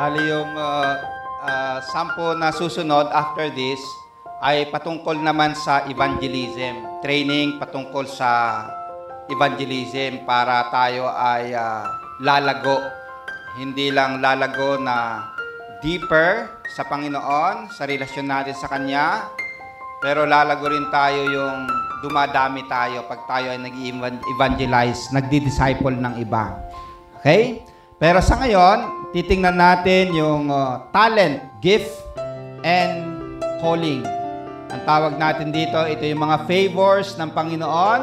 Bali yung 10 na susunod after this ay patungkol naman sa evangelism. Training patungkol sa evangelism para tayo ay lalago. Hindi lang lalago na deeper sa Panginoon, sa relasyon natin sa Kanya, pero lalago rin tayo yung dumadami tayo pag tayo ay nag-evangelize, nagdi-disciple ng iba. Okay? Pero sa ngayon, titingnan natin yung talent, gift, and calling. Ang tawag natin dito, ito yung mga favors ng Panginoon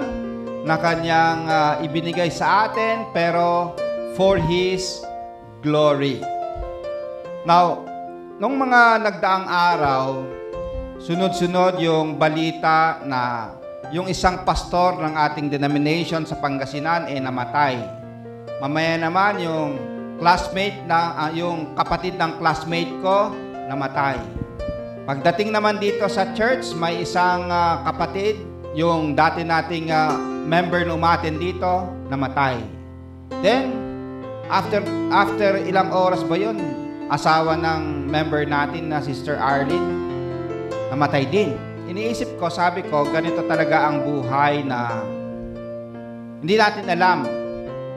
na Kanyang ibinigay sa atin, pero for His glory. Now, nung mga nagdaang araw, sunod-sunod yung balita na yung isang pastor ng ating denomination sa Pangasinan namatay. Mamaya naman yung classmate na yung kapatid ng classmate ko namatay. Pagdating naman dito sa church, may isang kapatid, yung dati nating member na umaten dito, namatay. Then after ilang oras ba yun, asawa ng member natin na Sister Arlene, namatay din. Iniisip ko, sabi ko, ganito talaga ang buhay na hindi natin alam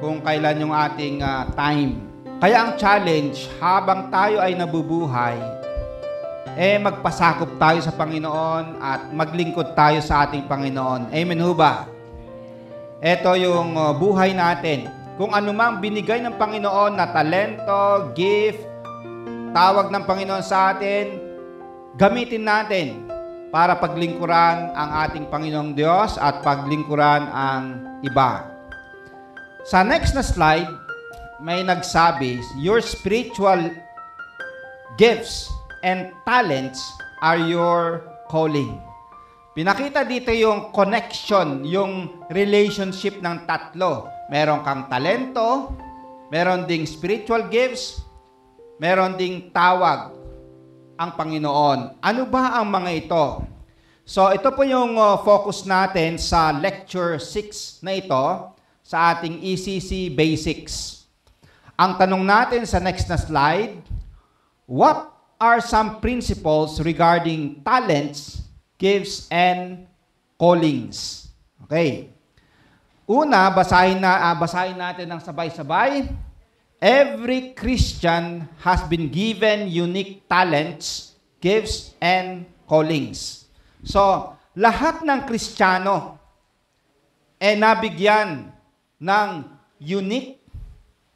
kung kailan yung ating time. Kaya ang challenge, habang tayo ay nabubuhay, magpasakop tayo sa Panginoon at maglingkod tayo sa ating Panginoon. Amen ho ba? Ito yung buhay natin. Kung anumang binigay ng Panginoon na talento, gift, tawag ng Panginoon sa atin, gamitin natin para paglingkuran ang ating Panginoong Diyos at paglingkuran ang iba. Sa next na slide, may nagsabi, your spiritual gifts and talents are your calling. Pinakita dito yung connection, yung relationship ng tatlo. Meron kang talento, meron ding spiritual gifts, meron ding tawag ang Panginoon. Ano ba ang mga ito? So, ito po yung focus natin sa lecture 6 na ito sa ating ECC Basics. Ang tanong natin sa next na slide, what are some principles regarding talents, gifts, and callings? Okay. Una, basahin natin ng sabay-sabay. Every Christian has been given unique talents, gifts, and callings. So, lahat ng Kristiyano nabigyan ng unique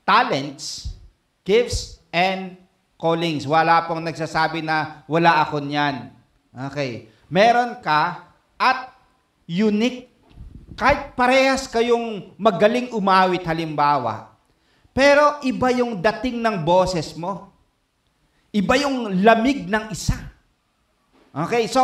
talents, gifts, and callings. Wala pong nagsasabi na wala ako niyan. Okay. Meron ka at unique. Kahit parehas kayong magaling umawit halimbawa, pero iba yung dating ng boses mo. Iba yung lamig ng isa. Okay, so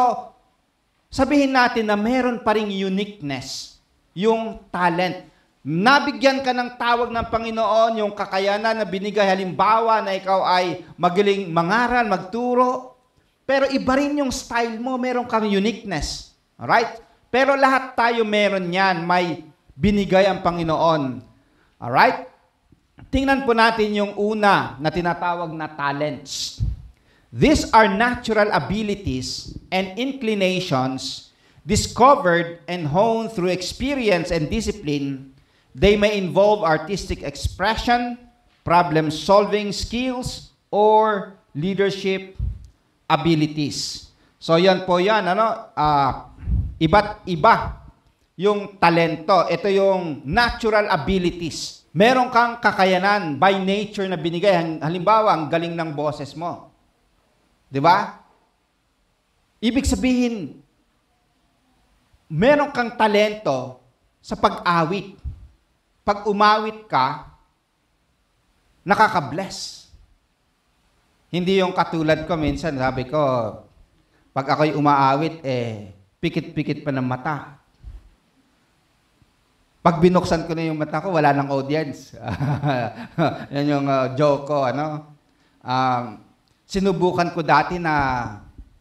sabihin natin na meron pa ring uniqueness, yung talent. Nabigyan ka ng tawag ng Panginoon, yung kakayanan na binigay halimbawa na ikaw ay magaling mangaral, magturo, pero iba rin yung style mo, meron kang uniqueness. Alright? Pero lahat tayo meron yan, may binigay ang Panginoon. Alright? Tingnan po natin yung una na tinatawag na talents. These are natural abilities and inclinations discovered and honed through experience and discipline. They may involve artistic expression, problem-solving skills, or leadership abilities. So yan po yan, iba't iba yung talento. Ito yung natural abilities. Meron kang kakayanan by nature na binigay. Halimbawa, ang galing ng boses mo. Di ba? Ibig sabihin, meron kang talento sa pag-awit. Pag umawit ka, nakaka-bless. Hindi yung katulad ko minsan, sabi ko, pag ako'y umaawit, pikit-pikit pa ng mata. Pag binuksan ko na yung mata ko, wala nang audience. Yan yung joke ko, sinubukan ko dati na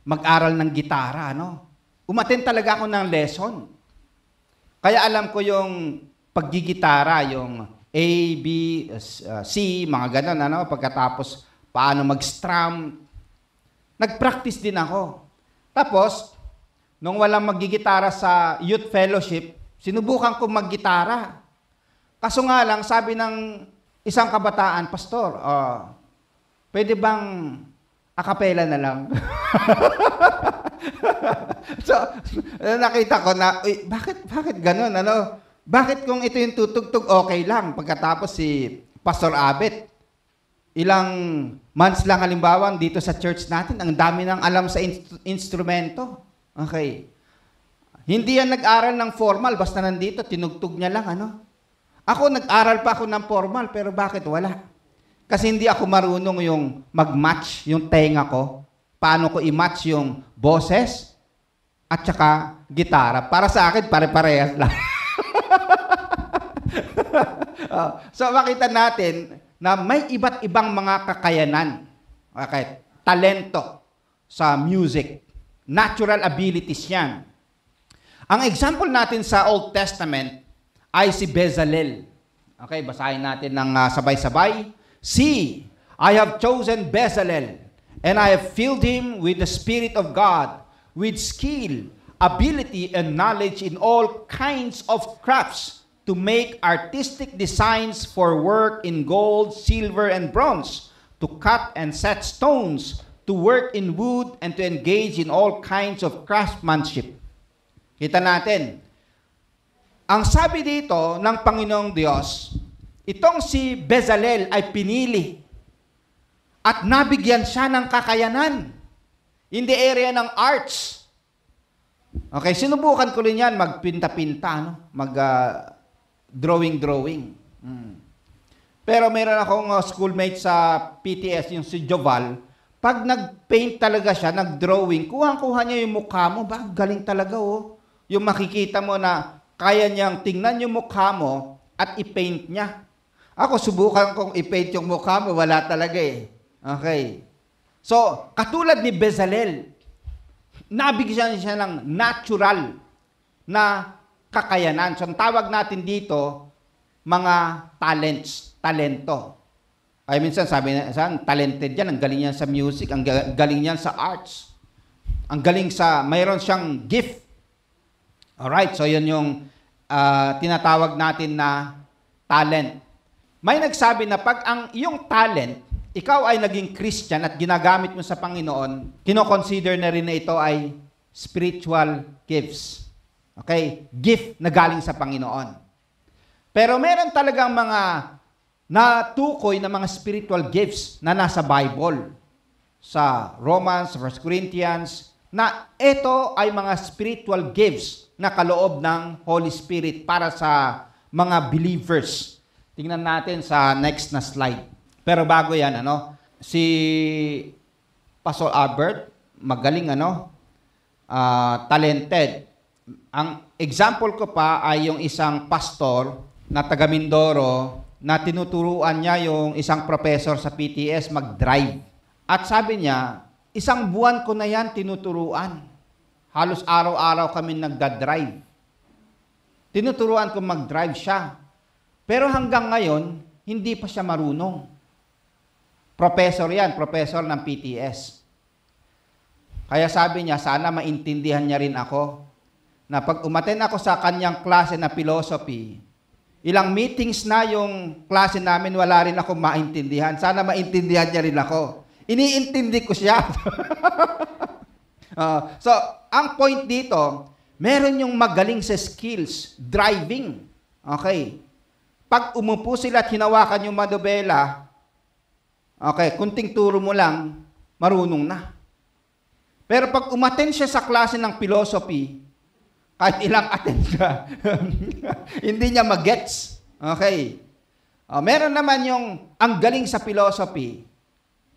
mag-aral ng gitara, Umattend talaga ako ng lesson. Kaya alam ko yung paggigitara, yung A, B, C, mga ganon, pagkatapos paano mag-strum. Nag-practice din ako. Tapos, nung walang maggigitara sa youth fellowship, sinubukan ko maggitara. Kaso nga lang, sabi ng isang kabataan, Pastor, pwede bang acapella na lang? So, nakita ko na, bakit ganun? Ano? Bakit kung ito yung tutugtog, okay lang? Pagkatapos si Pastor Abet, ilang months lang halimbawa dito sa church natin, ang dami nang alam sa instrumento. Okay. Hindi yan nag-aral ng formal, basta nandito, tinugtog niya lang, ano? Ako, nag-aral pa ako ng formal, pero bakit wala? Kasi hindi ako marunong yung mag-match yung tenga ko. Paano ko i-match yung boses at saka gitara. Para sa akin, pare-parehas lang. So, makita natin na may iba't ibang mga kakayanan. Okay? Talento sa music. Natural abilities yan. Ang example natin sa Old Testament ay si Bezalel. Okay, basahin natin ng sabay-sabay. See, I have chosen Bezalel, and I have filled him with the Spirit of God, with skill, ability, and knowledge in all kinds of crafts, to make artistic designs for work in gold, silver, and bronze, to cut and set stones, to work in wood, and to engage in all kinds of craftsmanship. Kita natin, ang sabi dito ng Panginoong Diyos, itong si Bezalel ay pinili at nabigyan siya ng kakayanan in the area ng arts. Okay, sinubukan ko rin yan, magpinta-pinta, no? Drawing. Pero meron akong schoolmate sa PTS, yung si Joval. Pag nag-paint talaga siya, nag-drawing, kuha niya yung mukha mo, galing talaga, oh. Yung makikita mo na kaya niyang tingnan yung mukha mo at i-paint niya. Ako, subukan kong i-paint yung mukha mo, wala talaga eh. Okay. So, katulad ni Bezalel, nabigyan siya ng natural na kakayanan. So, ang tawag natin dito, mga talento. Ay, minsan sabi na, talented yan, ang galing yan sa music, ang galing yan sa arts. Ang galing mayroon siyang gift. Alright, so yun yung tinatawag natin na talent. May nagsabi na pag ang iyong talent, ikaw ay naging Christian at ginagamit mo sa Panginoon, kinoconsider na rin na ito ay spiritual gifts. Okay? Gift na galing sa Panginoon. Pero meron talagang mga natukoy na mga spiritual gifts na nasa Bible. Sa Romans, 1 Corinthians, na ito ay mga spiritual gifts na kaloob ng Holy Spirit para sa mga believers. Tingnan natin sa next na slide. Pero bago yan, si Pastor Albert, magaling, talented. Ang example ko pa ay yung isang pastor na taga Mindoro na tinuturuan niya yung isang professor sa PTS mag-drive. At sabi niya, isang buwan ko na yan tinuturuan. Halos araw-araw kami nagda-drive. Tinuturuan ko mag-drive siya. Pero hanggang ngayon, hindi pa siya marunong. Professor yan, professor ng PTS. Kaya sabi niya, sana maintindihan niya rin ako na pag umaten ako sa kanyang klase na philosophy, ilang meetings na yung klase namin, wala rin ako maintindihan. Sana maintindihan niya rin ako. Iniintindi ko siya. So, ang point dito, meron yung magaling sa skills, driving. Okay. Pag umupo sila at hinawakan yung manobela, okay, kunting turo mo lang, marunong na. Pero pag umattend siya sa klase ng philosophy, kahit ilang attend ka, hindi niya magets. Okay. Meron naman yung ang galing sa philosophy,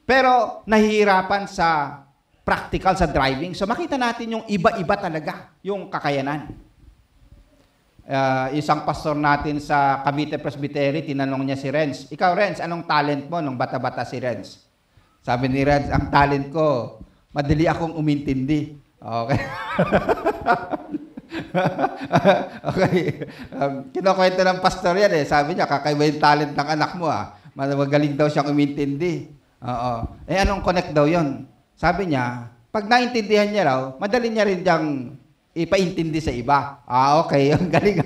pero nahihirapan sa practical sa driving. So makita natin yung iba-iba talaga yung kakayanan. Isang pastor natin sa Cavite Presbytery, tinanong niya si Renz, ikaw Renz, anong talent mo nung bata-bata si Renz? Sabi ni Renz, ang talent ko, madali akong umintindi. Okay. Okay. Kinukwento ng pastor yan eh. Sabi niya, kakaiba yung talent ng anak mo ah. Magaling daw siyang umintindi. Oo. Anong connect daw yon? Sabi niya, pag naintindihan niya raw, madali niya rin diyang ipaintindi sa iba. Okay. Ang galing.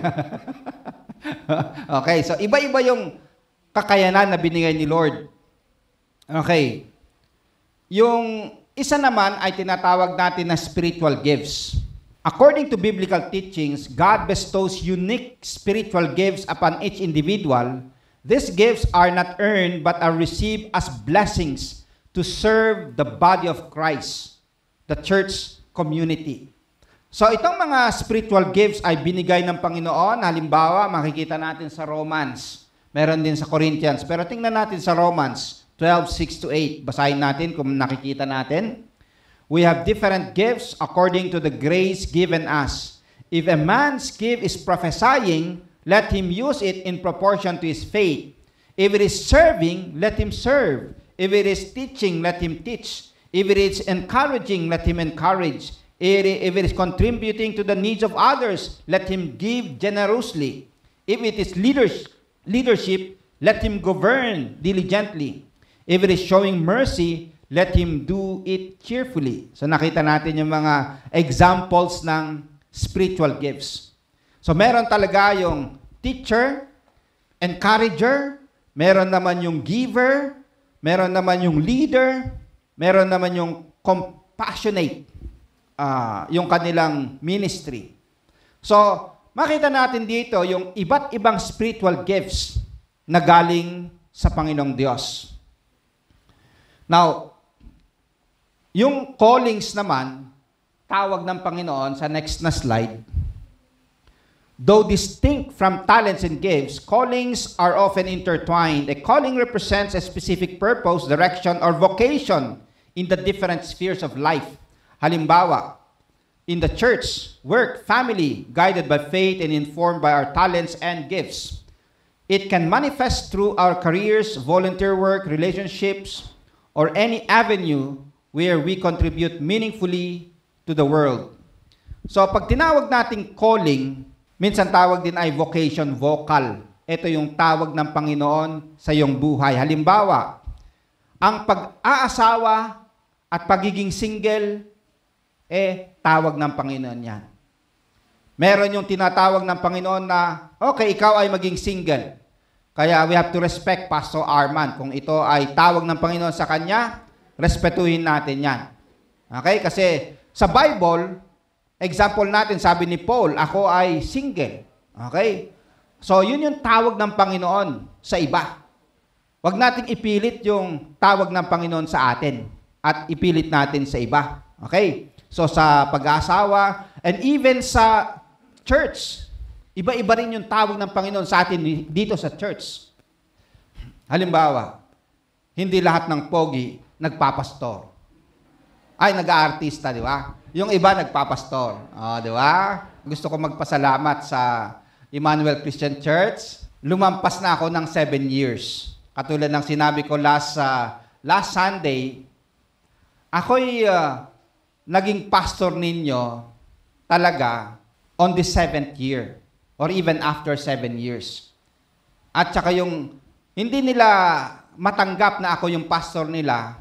Okay. So, iba-iba yung kakayanan na binigay ni Lord. Okay. Yung isa naman ay tinatawag natin na spiritual gifts. According to biblical teachings, God bestows unique spiritual gifts upon each individual. These gifts are not earned but are received as blessings to serve the body of Christ, the church community. So itong mga spiritual gifts ay binigay ng Panginoon. Halimbawa, makikita natin sa Romans. Meron din sa Corinthians. Pero tingnan natin sa Romans 12:6-8. Basahin natin kung nakikita natin. We have different gifts according to the grace given us. If a man's gift is prophesying, let him use it in proportion to his faith. If it is serving, let him serve. If it is teaching, let him teach. If it is encouraging, let him encourage. If it is contributing to the needs of others, let him give generously. If it is leadership, let him govern diligently. If it is showing mercy, let him do it cheerfully. So nakita natin yung mga examples ng spiritual gifts. So meron talaga yung teacher, encourager, meron naman yung giver, meron naman yung leader, meron naman yung compassionate, yung kanilang ministry. So makita natin dito yung iba't ibang spiritual gifts na galing sa Panginoong Diyos. Now, yung callings naman, tawag ng Panginoon sa next na slide. Though distinct from talents and gifts, callings are often intertwined. A calling represents a specific purpose, direction, or vocation in the different spheres of life. Halimbawa, in the church, work, family, guided by faith and informed by our talents and gifts. It can manifest through our careers, volunteer work, relationships, or any avenue where we contribute meaningfully to the world. So, pag tinawag nating calling, minsan tawag din ay vocation, vocal. Ito yung tawag ng Panginoon sa iyong buhay. Halimbawa, ang pag-aasawa at pagiging single, tawag ng Panginoon yan. Meron yung tinatawag ng Panginoon na, okay, ikaw ay maging single. Kaya we have to respect Pastor Arman. Kung ito ay tawag ng Panginoon sa kanya, respetuhin natin yan. Okay? Kasi sa Bible, example natin, sabi ni Paul, ako ay single. Okay? So, yun yung tawag ng Panginoon sa iba. Huwag nating ipilit yung tawag ng Panginoon sa atin at ipilit natin sa iba. Okay? So, sa pag-aasawa and even sa church, iba-iba rin yung tawag ng Panginoon sa atin dito sa church. Halimbawa, hindi lahat ng pogi nagpapastor. Ay, nag-aartista, di ba? Yung iba nagpapastor. Di ba? Gusto ko magpasalamat sa Emmanuel Christian Church. Lumampas na ako ng 7 years. Katulad ng sinabi ko last Sunday, ako'y naging pastor ninyo talaga on the 7th year. Or even after 7 years. At saka yung, hindi nila matanggap na ako yung pastor nila,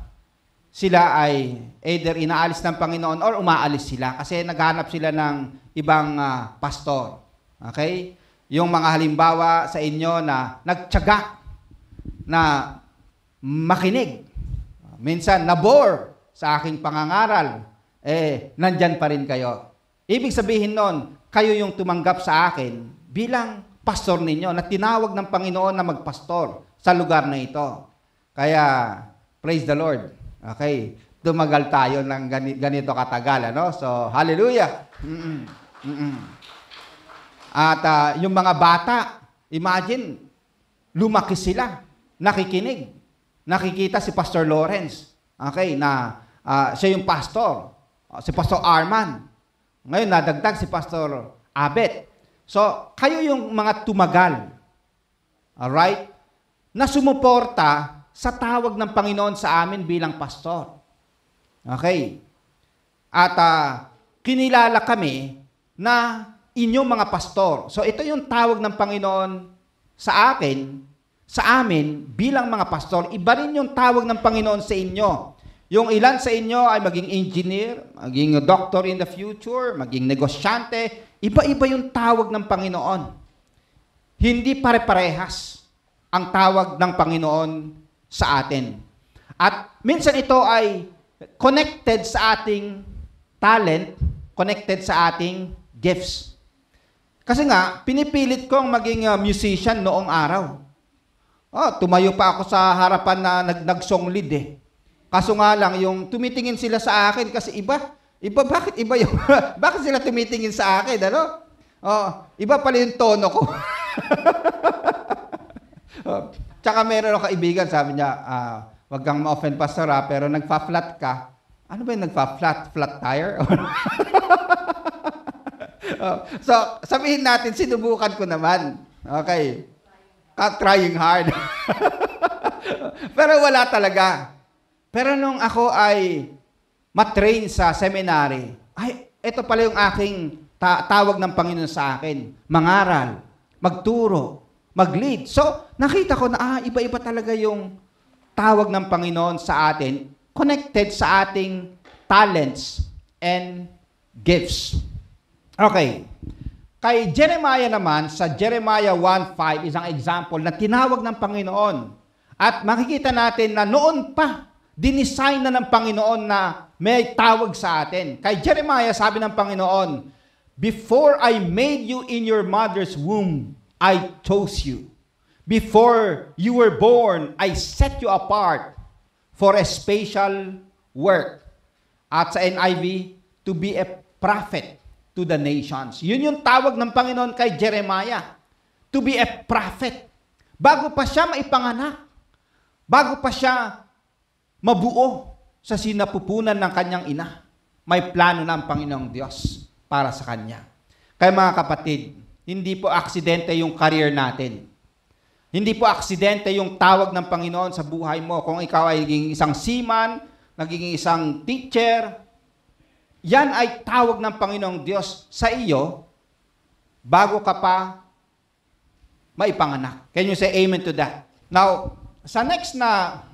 sila ay either inaalis ng Panginoon or umaalis sila kasi naghanap sila ng ibang pastor. Okay? Yung mga halimbawa sa inyo na nagtiyaga na makinig. Minsan, nabore sa aking pangangaral, nandyan pa rin kayo. Ibig sabihin nun, kayo yung tumanggap sa akin bilang pastor ninyo na tinawag ng Panginoon na magpastor sa lugar na ito. Kaya, praise the Lord. Okay? Tumagal tayo ng ganito katagal. Ano? So, hallelujah! At yung mga bata, imagine, lumaki sila, nakikinig. Nakikita si Pastor Lawrence. Okay? Na siya yung pastor. Si Pastor Arman. Ngayon, nadagdag si Pastor Abet. So, kayo yung mga tumagal. Alright? Na sumuporta sa tawag ng Panginoon sa amin bilang pastor. Okay? At kinilala kami na inyong mga pastor. So, ito yung tawag ng Panginoon sa akin sa amin, bilang mga pastor, iba rin yung tawag ng Panginoon sa inyo. Yung ilan sa inyo ay maging engineer, maging doctor in the future, maging negosyante, iba-iba yung tawag ng Panginoon. Hindi pare-parehas ang tawag ng Panginoon sa atin. At minsan ito ay connected sa ating talent, connected sa ating gifts. Kasi nga, pinipilit kong maging musician noong araw. Tumayo pa ako sa harapan na nag-song lead eh. Kaso nga lang, yung tumitingin sila sa akin kasi iba, bakit iba yung, bakit sila tumitingin sa akin, ano? Iba pala yung tono ko. Tsaka meron ako kaibigan, sabi niya, wag kang ma-offend pastor pero nagpa-flat ka. Ano ba yung nagpa-flat? Flat tire? So, sabihin natin, sinubukan ko naman. Okay. Trying hard. Pero wala talaga. Pero nung ako ay matrain sa seminary, ay, ito pala yung aking tawag ng Panginoon sa akin. Mangaral, magturo, mag-lead. So, nakita ko na iba-iba talaga yung tawag ng Panginoon sa atin, connected sa ating talents and gifts. Okay. Kay Jeremiah naman, sa Jeremiah 1:5, isang example na tinawag ng Panginoon. At makikita natin na noon pa, dinisign na ng Panginoon na may tawag sa atin. Kay Jeremiah, sabi ng Panginoon, "Before I made you in your mother's womb, I chose you. Before you were born, I set you apart for a special work." At sa NIV, to be a prophet to the nations. Yun yung tawag ng Panginoon kay Jeremiah. To be a prophet. Bago pa siya maipanganak, bago pa siya mabuo sa sinapupunan ng kanyang ina, may plano na ang Panginoong Diyos para sa kanya. Kaya mga kapatid, hindi po aksidente yung career natin. Hindi po aksidente yung tawag ng Panginoon sa buhay mo. Kung ikaw ay naging isang seaman, naging isang teacher, yan ay tawag ng Panginoong Diyos sa iyo bago ka pa maipanganak. Can you say amen to that? Now, sa next na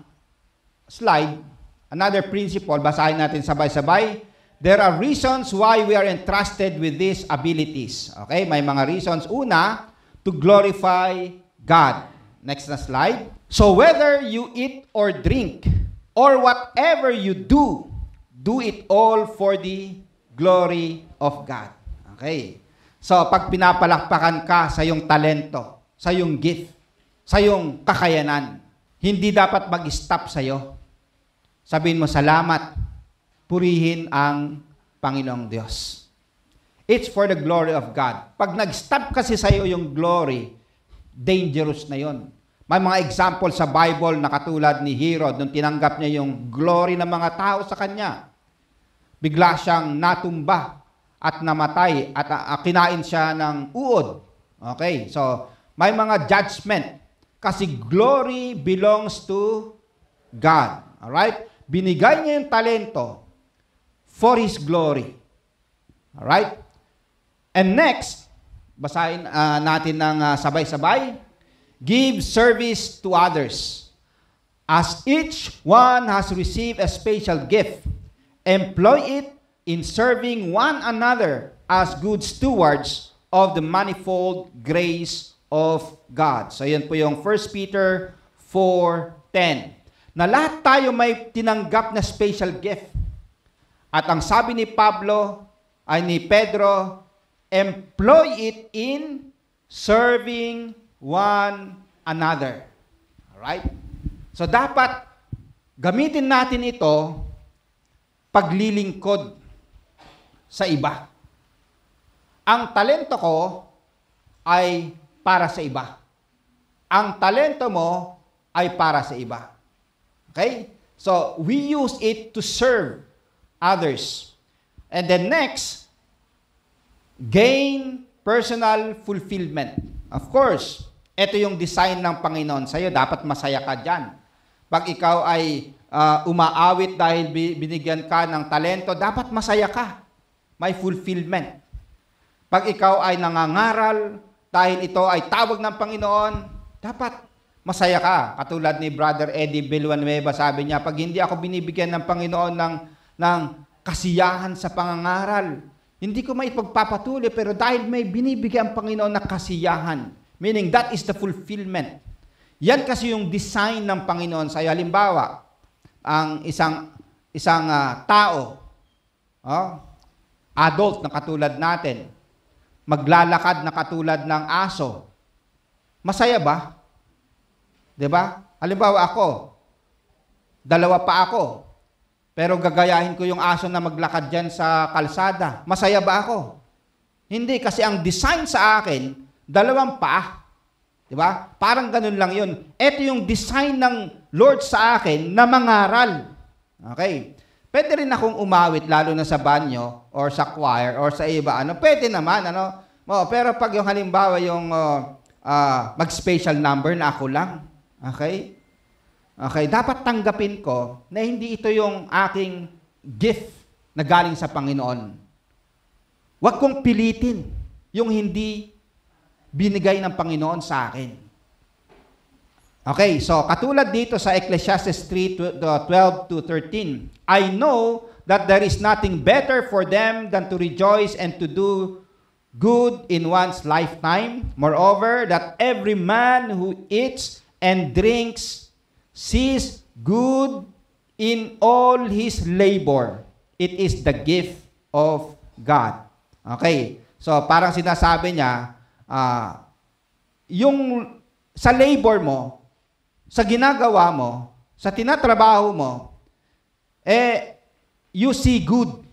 slide, another principle, basahin natin sabay-sabay. There are reasons why we are entrusted with these abilities. Okay? May mga reasons. Una, to glorify God. Next na slide. So whether you eat or drink, or whatever you do, do it all for the glory of God. Okay. So, pag pinapalakpakan ka sa iyong talento, sa iyong gift, sa iyong kakayanan, hindi dapat mag-stop sa iyo. Sabihin mo, salamat, purihin ang Panginoong Diyos. It's for the glory of God. Pag nag-stop kasi sa iyo yung glory, dangerous na yon. May mga example sa Bible na katulad ni Herod nung tinanggap niya yung glory ng mga tao sa kanya. Bigla siyang natumba at namatay at kinain siya ng uod. Okay, so may mga judgment kasi glory belongs to God. Alright? Binigay niya yung talento for His glory. Alright? And next, basahin natin ng sabay-sabay. Give service to others. As each one has received a special gift, employ it in serving one another as good stewards of the manifold grace of God. So yan po yung 1 Peter 4:10. Na lahat tayo may tinanggap na special gift. At ang sabi ni Pedro, employ it in serving one another. Alright? So dapat gamitin natin ito paglilingkod sa iba. Ang talento ko ay para sa iba. Ang talento mo ay para sa iba. Okay? So we use it to serve others. And then next, gain personal fulfillment. Of course, ito yung design ng Panginoon sa'yo. Dapat masaya ka dyan. Pag ikaw ay umaawit dahil binigyan ka ng talento, dapat masaya ka. May fulfillment. Pag ikaw ay nangangaral dahil ito ay tawag ng Panginoon, dapat masaya ka. Katulad ni Brother Eddie Villanueva, sabi niya, pag hindi ako binibigyan ng Panginoon ng kasiyahan sa pangangaral, hindi ko maipagpapatuloy, pero dahil may binibigyan ang Panginoon ng kasiyahan, meaning that is the fulfillment. Yan kasi yung design ng Panginoon sa'yo. Halimbawa, ang isang tao, adult na katulad natin, maglalakad na katulad ng aso, masaya ba? Diba? Halimbawa ako, 2 pa ako, pero gagayahin ko yung aso na maglakad dyan sa kalsada. Masaya ba ako? Hindi, kasi ang design sa akin, 2 paa. Diba? Parang ganun lang yun. Ito yung design ng Lord sa akin na mangaral. Okay? Pwede rin akong umawit, lalo na sa banyo, or sa choir, or sa iba. Pwede naman. Pero pag yung halimbawa yung mag-special number na ako lang, okay? Okay, dapat tanggapin ko na hindi ito yung aking gift na galing sa Panginoon. Huwag kong pilitin yung hindi binigay ng Panginoon sa akin. Okay, so katulad dito sa Ecclesiastes 3:12-13, I know that there is nothing better for them than to rejoice and to do good in one's lifetime. Moreover, that every man who eats and drinks sees good in all his labor. It is the gift of God. Okay. So, parang sinasabi niya, yung sa labor mo, sa ginagawa mo, sa tinatrabaho mo, you see good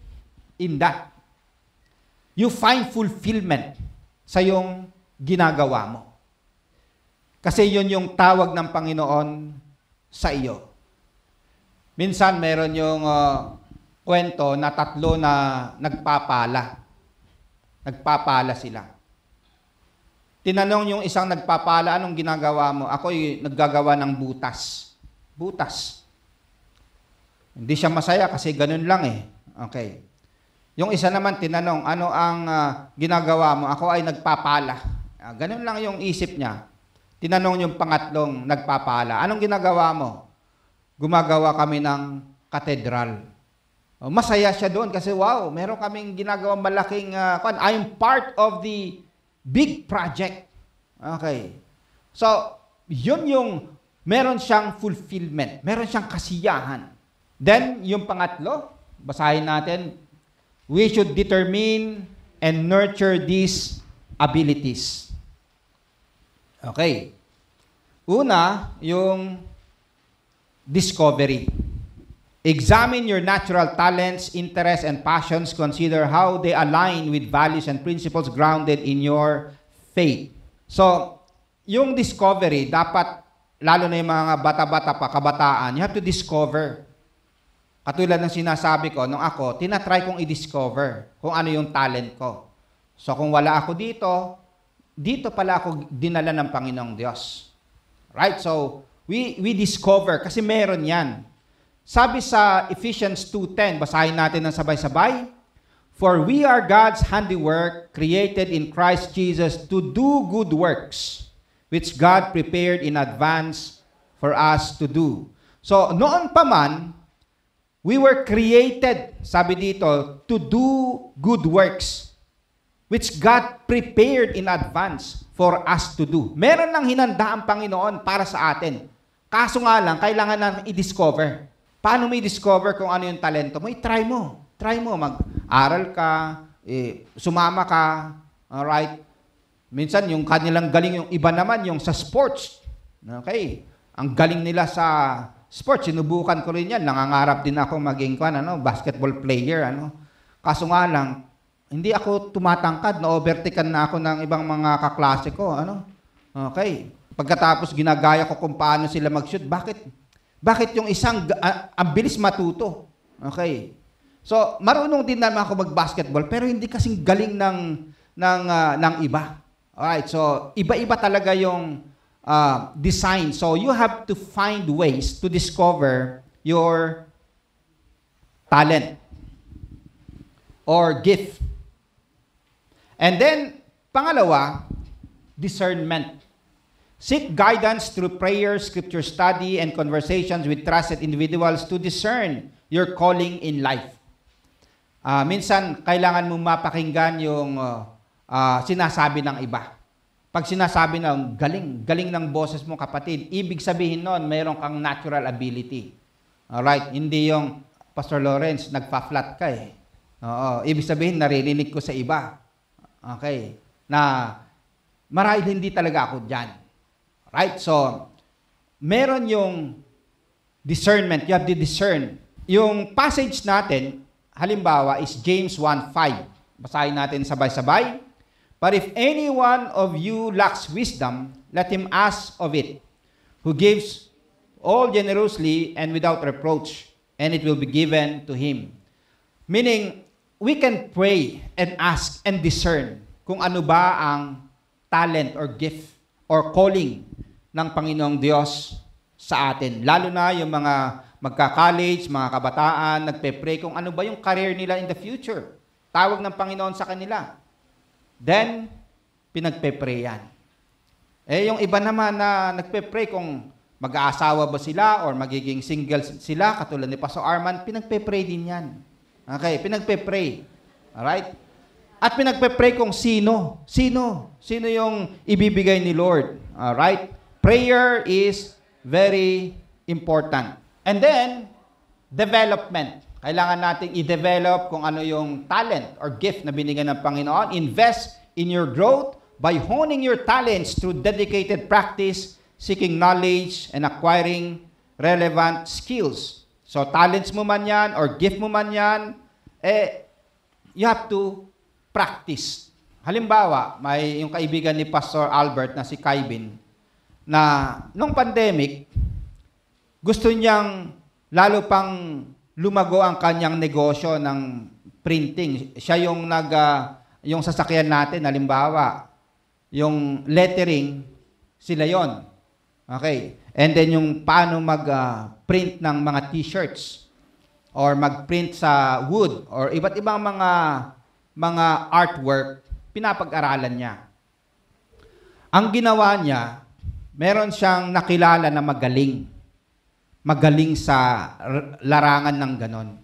in that. You find fulfillment sa yung ginagawa mo. Kasi yun yung tawag ng Panginoon sa iyo. Minsan meron yung kwento na 3 na nagpapala. Nagpapala sila. Tinanong yung isang nagpapala, anong ginagawa mo? Ako'y naggagawa ng butas. Butas. Hindi siya masaya kasi ganun lang eh. Okay. Yung isa naman tinanong, ano ang ginagawa mo? Ako ay nagpapala. Ganun lang yung isip niya. Tinanong yung pangatlong nagpapala, anong ginagawa mo? Gumagawa kami ng katedral. Masaya siya doon kasi wow, meron kaming ginagawang malaking, I'm part of the big project. Okay. So, yun yung meron siyang fulfillment, meron siyang kasiyahan. Then, yung pangatlo, basahin natin, we should determine and nurture these abilities. Okay. Una, yung discovery. Examine your natural talents, interests, and passions. Consider how they align with values and principles grounded in your faith. So, yung discovery, dapat, lalo na yung mga bata-bata pa, kabataan, you have to discover. Katulad ng sinasabi ko, nung ako, tinatry kong i-discover kung ano yung talent ko. So, kung wala ako dito pala ako dinala ng Panginoong Diyos. Right? So, we discover, kasi meron yan. Sabi sa Ephesians 2:10, basahin natin ng sabay-sabay, for we are God's handiwork, created in Christ Jesus to do good works, which God prepared in advance for us to do. So, noon pa man, we were created, sabi dito, to do good works, which God prepared in advance for us to do. Meron lang hinanda ang Panginoon para sa atin. Kaso nga lang, kailangan natin i-discover. Paano mo i-discover kung ano yung talento mo? I-try mo. Try mo. Mag-aral ka, sumama ka, alright? Minsan, yung kanilang galing, yung iba naman, yung sa sports. Okay? Ang galing nila sa sports, sinubukan ko rin yan. Nangangarap din ako maging basketball player. Kaso nga lang, hindi ako tumatangkad, na-overtaken na ako ng ibang mga kaklase ko. Okay. Pagkatapos ginagaya ko kung paano sila mag-shoot, bakit yung isang ang bilis matuto? Okay. So, marunong din naman ako mag-basketball, pero hindi kasing galing ng iba. Alright, so iba-iba talaga yung design. So, you have to find ways to discover your talent or gift. And then, pangalawa, discernment. Seek guidance through prayer, scripture study, and conversations with trusted individuals to discern your calling in life. Minsan, kailangan mo mapakinggan yung sinasabi ng iba. Pag sinasabi ng galing ng boses mo kapatid, ibig sabihin nun, mayroon kang natural ability. Alright, hindi yung, Pastor Lawrence, nagpa-flat ka eh. Oo, ibig sabihin, naririnig ko sa iba. Okay, na marahil hindi talaga ako dyan. Right, so, meron yung discernment, you have to discern. Yung passage natin, halimbawa, is James 1:5. Basahin natin sabay-sabay. But if any one of you lacks wisdom, let him ask of it, who gives all generously and without reproach, and it will be given to him. Meaning, we can pray and ask and discern kung ano ba ang talent or gift or calling ng Panginoong Diyos sa atin. Lalo na yung mga magka-college, mga kabataan, nagpe-pray kung ano ba yung career nila in the future. Tawag ng Panginoon sa kanila. Then, pinagpe-pray yan. Yung iba naman na nagpe-pray kung mag-aasawa ba sila or magiging single sila, katulad ni Pastor Arman, pinagpe-pray din yan. Okay, pinagpe-pray. Alright? At pinagpe-pray kung sino. Sino yung ibibigay ni Lord. Alright? Prayer is very important. And then, development. Kailangan nating i-develop kung ano yung talent or gift na binigyan ng Panginoon. Invest in your growth by honing your talents through dedicated practice, seeking knowledge, and acquiring relevant skills. So, talents mo man yan or gift mo man yan, you have to practice. Halimbawa, may yung kaibigan ni Pastor Albert na si Kaibin, na nung pandemic, gusto niyang lalo pang lumago ang kanyang negosyo ng printing. Siya yung yung sasakyan natin, halimbawa, yung lettering, sila yon. Okay. And then yung paano mag-print ng mga t-shirts or mag-print sa wood or iba't ibang mga artwork, pinapag-aralan niya. Ang ginawa niya, meron siyang nakilala na magaling sa larangan ng ganon.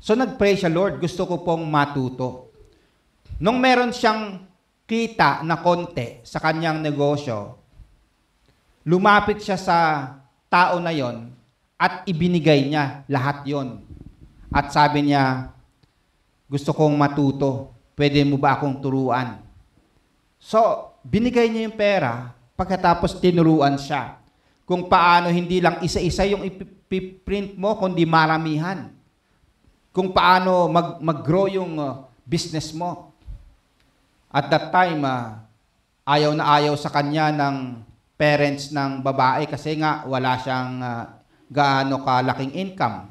So nag-pray siya, Lord, gusto ko pong matuto. Nung meron siyang kita na konti sa kanyang negosyo, lumapit siya sa tao na yon at ibinigay niya lahat yon. At sabi niya, gusto kong matuto. Pwede mo ba akong turuan? So, binigay niya yung pera, pagkatapos tinuruan siya kung paano hindi lang isa-isa yung ipiprint mo, kundi maramihan. Kung paano mag-grow yung business mo. At that time, ayaw na ayaw sa kanya ng parents ng babae kasi nga wala siyang gaano kalaking income.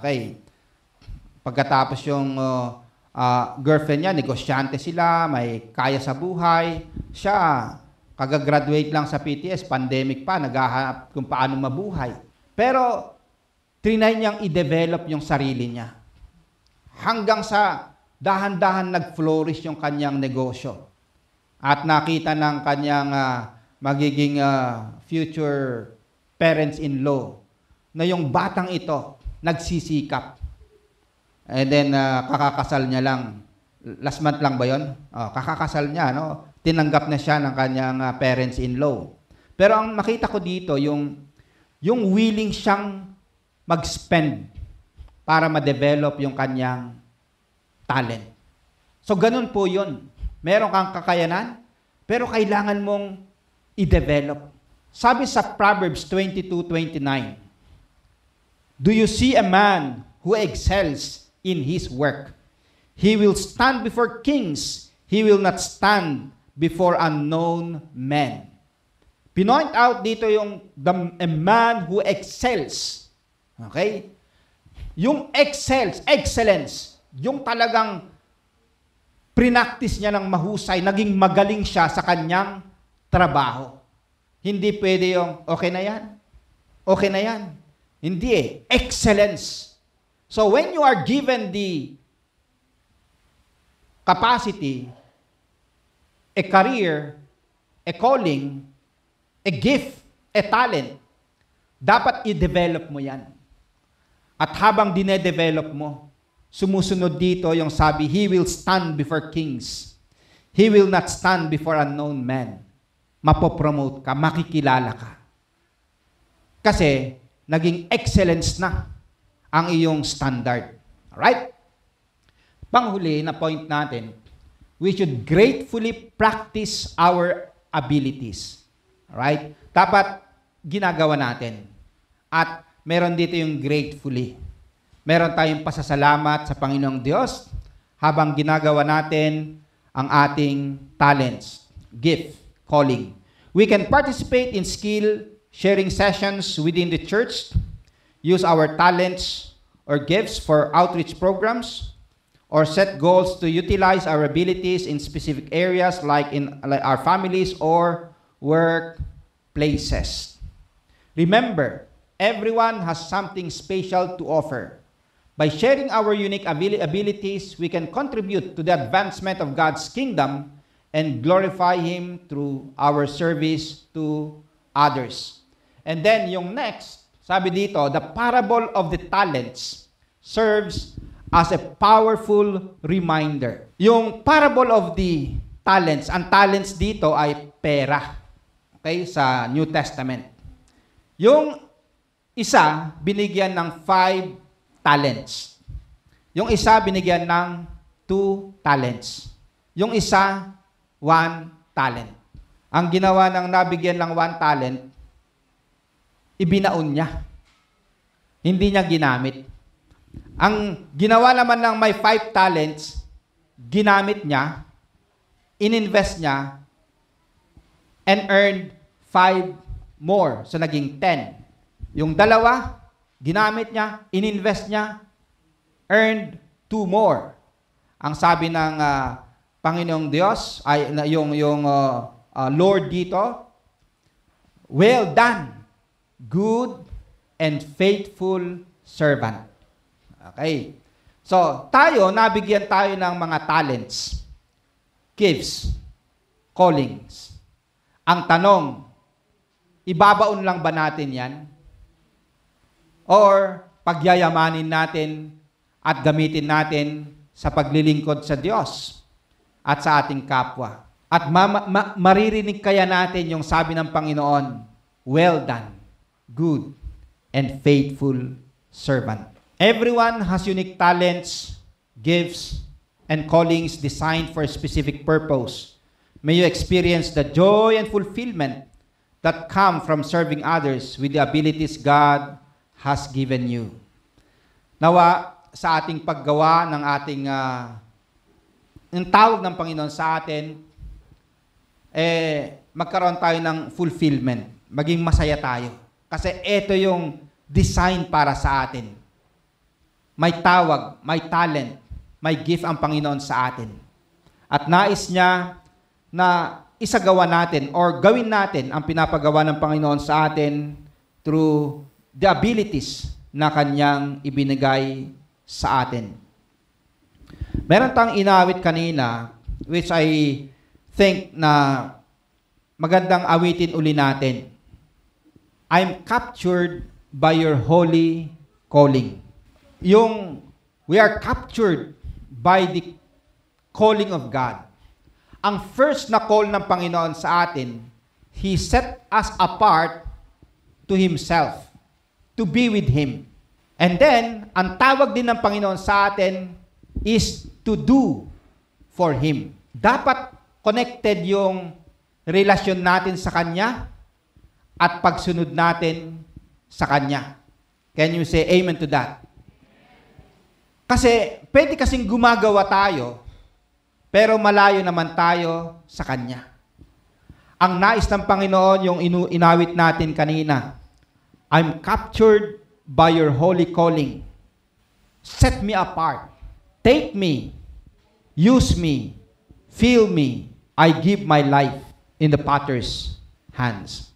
Okay. Pagkatapos yung girlfriend niya, negosyante sila, may kaya sa buhay. Siya, kagagraduate lang sa PTS, pandemic pa, naghahanap kung paano mabuhay. Pero, trinay niyang i-develop yung sarili niya. Hanggang sa dahan-dahan nag-flourish yung kanyang negosyo. At nakita ng kanyang magiging future parents-in-law na yung batang ito nagsisikap. And then, kakakasal niya lang. Last month lang ba yun? Kakakasal niya, no? Tinanggap na siya ng kanyang parents-in-law. Pero ang makita ko dito, yung willing siyang mag-spend para ma-develop yung kanyang talent. So, ganun po yun. Meron kang kakayanan, pero kailangan mong i-develop. Sabi sa Proverbs 22:29, do you see a man who excels in his work? He will stand before kings. He will not stand before unknown men. Pinoint out dito yung a man who excels. Okay? Yung excellence, yung talagang prinactice niya ng mahusay, naging magaling siya sa kanyang trabaho. Hindi pwede yung, okay na yan. Okay na yan. Hindi eh. Excellence. So when you are given the capacity, a career, a calling, a gift, a talent, dapat i-develop mo yan. At habang dine-develop mo, sumusunod dito yung sabi, He will stand before kings. He will not stand before unknown men. Mapopromote ka, makikilala ka. Kasi, naging excellence na ang iyong standard. Alright? Panghuli na point natin, we should gratefully practice our abilities. Alright? Dapat ginagawa natin. At meron dito yung gratefully. Meron tayong pasasalamat sa Panginoong Diyos habang ginagawa natin ang ating talents, gift, calling. We can participate in skill sharing sessions within the church, use our talents or gifts for outreach programs, or set goals to utilize our abilities in specific areas like in our families or workplaces. Remember, everyone has something special to offer. By sharing our unique abilities, we can contribute to the advancement of God's kingdom and glorify Him through our service to others. And then, yung next, sabi dito, the parable of the talents serves as a powerful reminder. Yung parable of the talents, ang talents dito ay pera. Okay, sa New Testament. Yung isa, binigyan ng 5 talents. Yung isa, binigyan ng 2 talents. Yung isa, 1 talent. Ang ginawa ng nabigyan ng 1 talent, ibinaon niya. Hindi niya ginamit. Ang ginawa naman ng may 5 talents, ginamit niya, ininvest niya, and earned 5 more. So, naging 10. Yung dalawa, ginamit niya, ininvest niya, earned 2 more. Ang sabi ng Panginoong Diyos, ay yung Lord dito, well done, good and faithful servant. Okay. So, nabigyan tayo ng mga talents, gifts, callings. Ang tanong, ibabaon lang ba natin yan? Or pagyayamanin natin at gamitin natin sa paglilingkod sa Diyos at sa ating kapwa? At maririnig kaya natin yung sabi ng Panginoon, well done, good and faithful servant. Everyone has unique talents, gifts, and callings designed for a specific purpose. May you experience the joy and fulfillment that come from serving others with the abilities God has given you. Nawa, sa ating paggawa ng ating yung tawag ng Panginoon sa atin, magkaroon tayo ng fulfillment. Maging masaya tayo. Kasi ito yung design para sa atin. May tawag, may talent, may gift ang Panginoon sa atin. At nais niya na isagawa natin or gawin natin ang pinapagawa ng Panginoon sa atin through the abilities na Kanyang ibinigay sa atin. Meron tayong inawit kanina, which I think na magandang awitin uli natin. I'm captured by your holy calling. We are captured by the calling of God. Ang first na call ng Panginoon sa atin, He set us apart to Himself, to be with Him. And then, ang tawag din ng Panginoon sa atin is to do for Him. Dapat connected yung relasyon natin sa Kanya at pagsunod natin sa Kanya. Can you say amen to that? Kasi, pwede kasing gumagawa tayo, pero malayo naman tayo sa Kanya. Ang nais ng Panginoon, yung inawit natin kanina, I'm captured by your holy calling. Set me apart. Take me. Use me. Fill me. I give my life in the potter's hands.